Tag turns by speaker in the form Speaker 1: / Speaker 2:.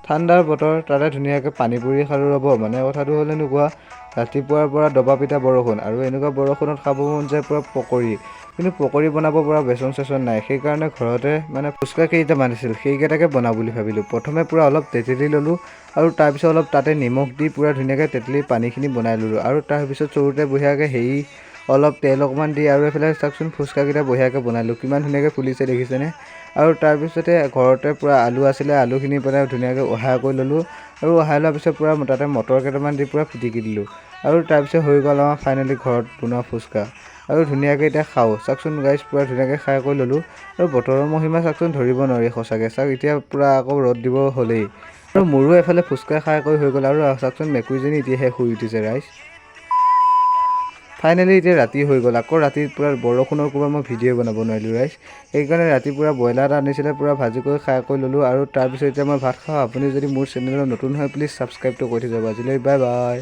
Speaker 1: ঠাণ্ডাৰ বতৰ তাতে ধুনীয়াকৈ পানী পুৰি খালোঁ ৰ'ব। মানে কথাটো হ'ল এনেকুৱা, ৰাতিপুৱাৰ পৰা দবা পিটা বৰষুণ আৰু এনেকুৱা বৰষুণত খাব মন যায় পূৰা পকৰি। কিন্তু পকৰি বনাব পৰা বেচন চেচন নাই, সেইকাৰণে ঘৰতে মানে ফুচকা কেইটামান আছিল, সেইকেইটাকে বনাওঁ বুলি ভাবিলোঁ। প্ৰথমে পূৰা অলপ তেতেলী ল'লোঁ আৰু তাৰপিছত অলপ তাতে নিমখ দি পূৰা ধুনীয়াকৈ তেতেলীৰ পানীখিনি বনাই ল'লোঁ আৰু তাৰপিছত চৰুতে বঢ়িয়াকৈ অলপ তেল অকণমান দি আৰু এইফালে চাওকচোন ফুচকাকেইটা বঢ়িয়াকৈ বনালোঁ, কিমান ধুনীয়াকৈ ফুলিছে দেখিছেনে। আৰু তাৰপিছতে ঘৰতে পূৰা আলু আছিলে, আলুখিনি পেলাই ধুনীয়াকৈ উহাই কৰি ল'লোঁ আৰু উহাই লোৱাৰ পিছত পূৰা তাতে মটৰ কেইটামান দি পূৰা পিটিকি দিলোঁ আৰু তাৰপিছত হৈ গ'ল আমাৰ ফাইনেলি ঘৰত বনোৱা ফুচকা। আৰু ধুনীয়াকৈ এতিয়া খাওঁ, চাওকচোন গাইজ, পূৰা ধুনীয়াকৈ খাই কৰি ল'লোঁ আৰু বতৰৰ মহিমা চাওকচোন ধৰিব নোৱাৰি সঁচাকৈ। চাওক এতিয়া পূৰা আকৌ ৰ'দ দিব হ'লেই আৰু মোৰো এফালে ফুচকা খাই কৰি হৈ গ'ল আৰু চাওকচোন মেকুৰীজনী এতিয়াহে শুই উঠিছে ৰাইজ। ফাইনেলি এতিয়া ৰাতি হৈ গ'ল, আকৌ ৰাতি পূৰা বৰষুণৰ কোবত মই ভিডিঅ' বনাব নোৱাৰিলোঁ ৰাইজ। সেইকাৰণে ৰাতি পূৰা ব্ৰইলাৰ এটা আনিছিলে, পূৰা ভাজি কৰি খাই কৰি ল'লোঁ আৰু তাৰপিছত এতিয়া মই ভাত খাওঁ। আপুনি যদি মোৰ চেনেলত নতুন হয় প্লিজ ছাবস্ক্ৰাইবটো কৰি থৈ যাব। আজিলৈ বাই বাই।